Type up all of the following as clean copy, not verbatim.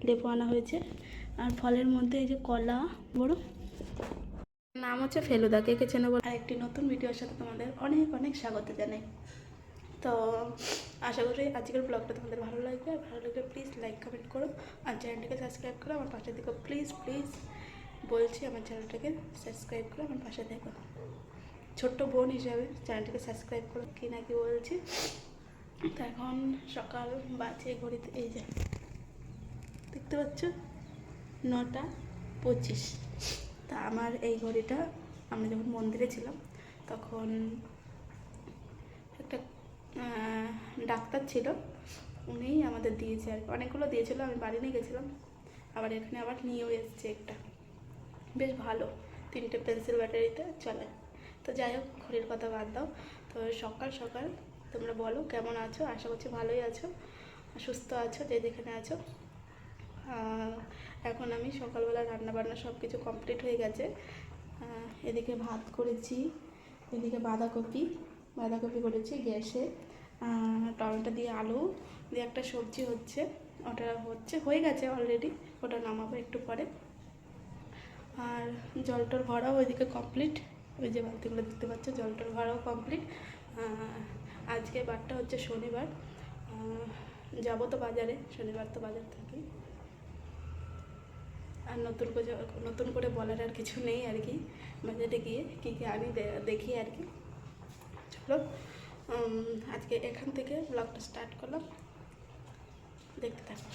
লেবু আনা হয়েছে। আর ফলের মধ্যে এই যে কলা বড়, নাম হচ্ছে ফেলুদা, কে চেনো বল। আর একটি নতুন ভিডিওর সাথে তোমাদের অনেক অনেক স্বাগত জানাই। তো আশা করি আজকের ব্লগটা তোমাদের ভালো লাগবে। আর ভালো লাগলে প্লিজ লাইক কমেন্ট করো, আর চ্যানেলটাকে সাবস্ক্রাইব করো আমার পাশে দেখো। প্লিজ প্লিজ বলছি, আমার চ্যানেলটাকে সাবস্ক্রাইব করো, আমার পাশে দেখো। ছোট্ট বোন হিসাবে চ্যানেলটাকে সাবস্ক্রাইব করো, কি না কি বলছি। তো এখন সকাল বাজে ঘড়িতে এই যে দেখতে পাচ্ছ 9:25। তা আমার এই ঘড়িটা আমরা যখন মন্দিরে ছিলাম তখন একটা ডাক্তার ছিল, উনিই আমাদের দিয়েছে আর কি। অনেকগুলো দিয়েছিল, আমি বাড়ি নিয়ে গেছিলাম, আবার এখানে আবার নিয়েও এসছে একটা, বেশ ভালো, 3টে পেন্সিল ব্যাটারিতে চলে। তো যাই হোক, ঘড়ির কথা বাদ দাও। তো সকাল সকাল তোমরা বলো কেমন আছো, আশা করছি ভালোই আছো, সুস্থ আছো, যে যেখানে আছো। এখন আমি সকালবেলা রান্নাবান্না সব কিছু কমপ্লিট হয়ে গেছে। এদিকে ভাত করেছি, এদিকে বাঁধাকপি করেছি গ্যাসে, টমেটো দিয়ে আলু দিয়ে একটা সবজি হচ্ছে, ওটা হয়ে গেছে অলরেডি, ওটা নামাবো একটু পরে। আর জলটর ভরাও ওইদিকে কমপ্লিট, ওই যে বালতিগুলো দেখতে পাচ্ছ, জলটর ভরাও কমপ্লিট। আজকে বারটা হচ্ছে শনিবার, যাবো তো বাজারে, শনিবার তো বাজার থাকি। আর নতুন করে বলার আর কিছু নেই আর কি, বাজারে গিয়ে কী কী আনি দেখি আর কি। চলো আজকে এখান থেকে ব্লগটা স্টার্ট করলাম, দেখতে থাকো।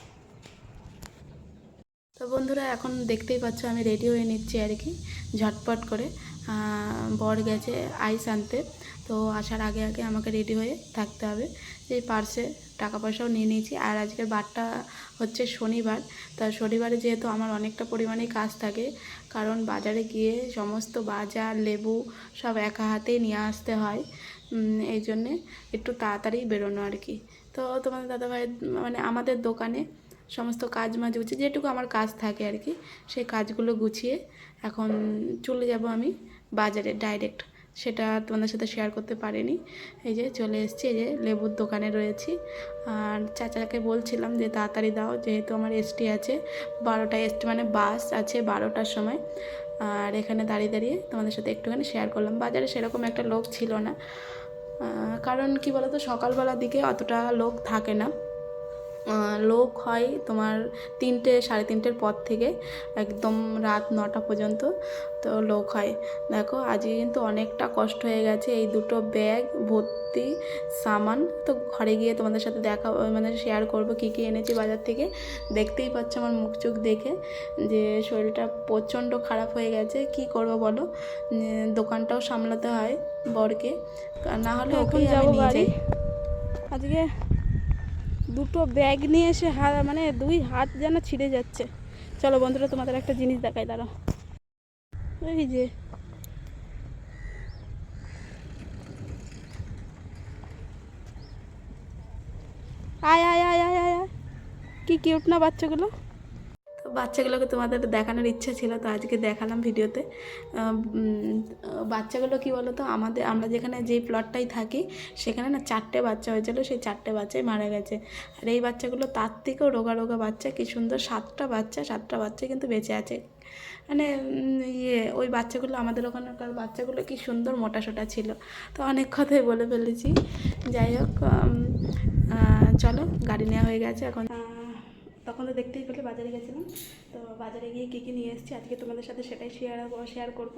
তো বন্ধুরা, এখন দেখতেই পাচ্ছ আমি রেডি হয়ে নিচ্ছি আর কি, ঝটপট করে। বর গেছে আইস আনতে, তো আসার আগে আগে আমাকে রেডি হয়ে থাকতে হবে। এই পার্সে টাকা পয়সাও নিয়ে নিয়েছি। আর আজকের বারটা হচ্ছে শনিবার, তা শনিবারে যেহেতু আমার অনেকটা পরিমাণেই কাজ থাকে, কারণ বাজারে গিয়ে সমস্ত বাজার লেবু সব একা হাতেই নিয়ে আসতে হয়, এই জন্যে একটু তাড়াতাড়ি বেরোনো আর কি। তো তোমাদের দাদাভাই মানে আমাদের দোকানে সমস্ত কাজ মাঝে গুছিয়ে, যেটুকু আমার কাজ থাকে আর কি, সেই কাজগুলো গুছিয়ে এখন চলে যাব আমি বাজারে ডাইরেক্ট। সেটা তোমাদের সাথে শেয়ার করতে পারিনি। এই যে চলে এসেছি, এই যে লেবুর দোকানে রয়েছি। আর চাচাকে বলছিলাম যে তাড়াতাড়ি দাও, যেহেতু আমার এসটি আছে 12টা, এসটি মানে বাস আছে 12টার সময়। আর এখানে দাঁড়িয়ে দাঁড়িয়ে তোমাদের সাথে একটুখানি শেয়ার করলাম। বাজারে সেরকম একটা লোক ছিল না, কারণ কি বলতো, সকালবেলার দিকে অতটা লোক থাকে না। লোক হয় তোমার 3টে সাড়ে 3টের পর থেকে একদম রাত 9টা পর্যন্ত তো লোক হয়। দেখো আজকে কিন্তু অনেকটা কষ্ট হয়ে গেছে, এই 2টো ব্যাগ ভর্তি সামান। তো ঘরে গিয়ে তোমাদের সাথে মানে শেয়ার করব কী কী এনেছি বাজার থেকে। দেখতেই পাচ্ছ আমার মুখ চোখ দেখে যে শরীরটা প্রচণ্ড খারাপ হয়ে গেছে। কি করব বলো, দোকানটাও সামলাতে হয় বরকে, না হলে ওকেই আমি নিয়ে যাই। আজকে 2টো ব্যাগ নিয়ে এসে মানে 2 হাত যেন ছিঁড়ে যাচ্ছে। চলো বন্ধুরা, তোমাদের একটা জিনিস দেখাই, দাঁড়াও। এই যে আয় আয় আয় আয় আয়, কি কিউট না বাচ্চাগুলো। তো বাচ্চাগুলোকে তোমাদের দেখানোর ইচ্ছা ছিল, তো আজকে দেখালাম ভিডিওতে। বাচ্চাগুলো কি বলো তো, আমরা যেখানে যেই প্লটটাই থাকি সেখানে না 4টে বাচ্চা হয়েছিল, সেই 4টে বাচ্চাই মারা গেছে। আর এই বাচ্চাগুলো তার থেকেও রোগা রোগা বাচ্চা, কি সুন্দর 7টা বাচ্চা কিন্তু বেঁচে আছে। মানে ওই বাচ্চাগুলো, আমাদের ওখানকার বাচ্চাগুলো কি সুন্দর মোটাসোটা ছিল। তো অনেক কথাই বলে ফেলেছি। যাই হোক, চলো গাড়ি নেওয়া হয়ে গেছে এখন। তখন তো দেখতেই পেলে বাজারে গেছিলাম, তো বাজারে গিয়ে কী কী নিয়ে এসেছি আজকে তোমাদের সাথে সেটাই শেয়ার করব।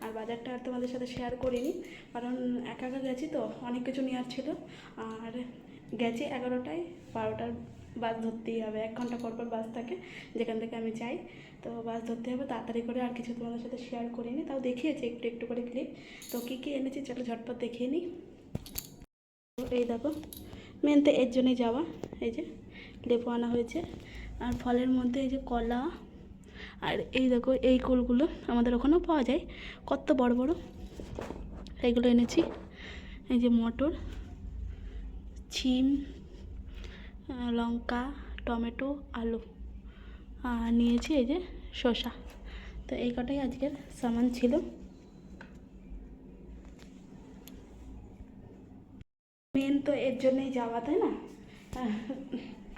আর বাজারটা আর তোমাদের সাথে শেয়ার করিনি, কারণ একা একা গেছি তো, অনেক কিছু নেওয়ার ছিল। আর গেছি 11টায়, 12টার বাস ধরতেই হবে, 1 ঘন্টা পর পর বাস থাকে যেখান থেকে আমি যাই। তো বাস ধরতে হবে তাড়াতাড়ি করে। আর কিছু তোমাদের সাথে শেয়ার করিনি, তাও দেখিয়েছি একটু একটু করে ক্লিপ। তো কী কী এনেছি চলো ঝটপট দেখিয়ে নিই। এই দেখো, মেন তো এর জন্যই যাওয়া। এই যে লেবু আনা হয়েছে, আর ফলের মধ্যে এই যে কলা, আর এই দেখো এই কুলগুলো আমাদের ওখানেও পাওয়া যায়, কত বড় বড়, এইগুলো এনেছি। এই যে মটর, শিম, লঙ্কা, টমেটো, আলু, নিয়েছি এই যে শসা। তো এই কটাই আজকের সামান ছিল। মেন তো এর জন্যই যাওয়া, তাই না?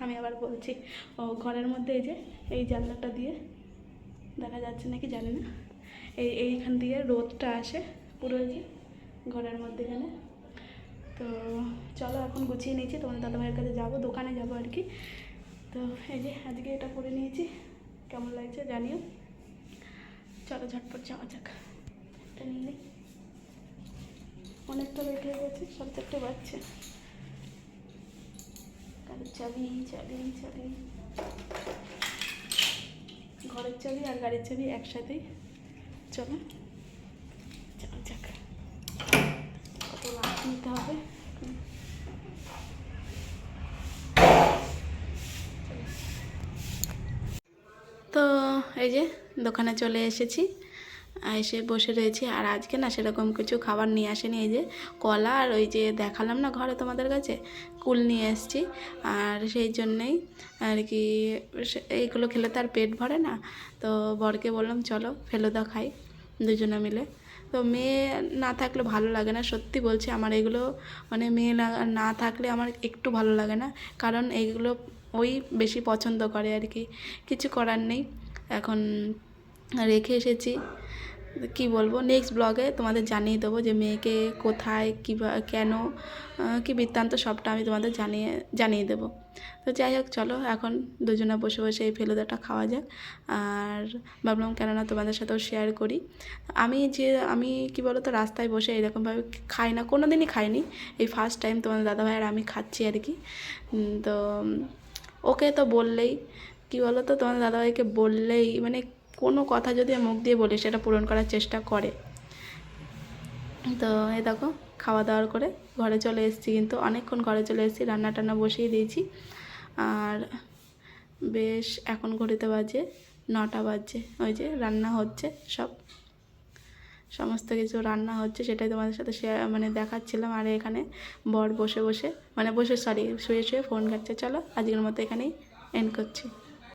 আমি আবার বলছি, ও ঘরের মধ্যে এই যে এই জানলাটা দিয়ে দেখা যাচ্ছে নাকি জানি না, এইখান দিয়ে রোদটা আসে পুরো এই যে ঘরের মধ্যেখানে। তো চলো এখন গুছিয়ে নিয়েছি, তোমাদের দাদাভাইয়ের কাছে যাবো, দোকানে যাবো আর কি। তো এই যে আজকে এটা করে নিয়েছি, কেমন লাগছে জানিও। চলো ঝটপট যাওয়া যাক, এটা নিয়ে নিই, অনেকটা লেট হয়ে গেছে, 7:30 বাজছে। গাড়ির চাবি ঘরের চাবি আর গাড়ির চাবি একসাথেই। চলো যাওয়া যাক, কত লাভ নিতে হবে। তো এই যে দোকানে চলে এসেছি, এসে বসে রয়েছি। আর আজকে না সেরকম কিছু খাবার নিয়ে আসেনি, এই যে কলা আর ওই যে দেখালাম না ঘরে তোমাদের কাছে কুল নিয়ে এসেছি। আর সেই জন্যেই আর কি এইগুলো খেলে তো আর পেট ভরে না, তো বরকে বললাম চলো ফেলুদা খাই দুজনে মিলে। তো মেয়ে না থাকলে ভালো লাগে না, সত্যি বলছি, আমার এগুলো মানে মেয়ে না থাকলে আমার একটু ভালো লাগে না, কারণ এইগুলো ওই বেশি পছন্দ করে আর কি, কিছু করার নেই। এখন রেখে এসেছি, কি বলবো, নেক্সট ব্লগে তোমাদের জানিয়ে দেবো যে মেয়েকে কোথায় কীবা কেন কি বৃত্তান্ত সবটা আমি তোমাদের জানিয়ে দেবো। তো যাই হোক চলো এখন দুজনে বসে বসে এই ফেলুদাটা খাওয়া যাক। আর ভাবলাম কেননা তোমাদের সাথেও শেয়ার করি। আমি কি বলো তো রাস্তায় বসে এরকমভাবে খাই না, কোনো দিনই খাইনি, এই ফার্স্ট টাইম তোমাদের দাদাভাই আর আমি খাচ্ছি আর কি। তো ওকে তো বললেই কি বলো তো, তোমাদের দাদাভাইকে বললেই মানে কোনো কথা যদি মুখ দিয়ে বলি সেটা পূরণ করার চেষ্টা করে। তো এই দেখো খাওয়া দাওয়ার করে ঘরে চলে এসেছি, কিন্তু অনেকক্ষণ ঘরে চলে এসেছি, রান্না টান্না বসিয়ে দিয়েছি। আর বেশ এখন ঘড়িতে বাজে 9টা বাজছে, ওই যে রান্না হচ্ছে, সমস্ত কিছু রান্না হচ্ছে, সেটাই তোমাদের সাথে মানে দেখাচ্ছিলাম। আর এখানে বর বসে শুয়ে শুয়ে ফোন ঘাটছে। চলো আজকের মতো এখানেই এন্ড করছি।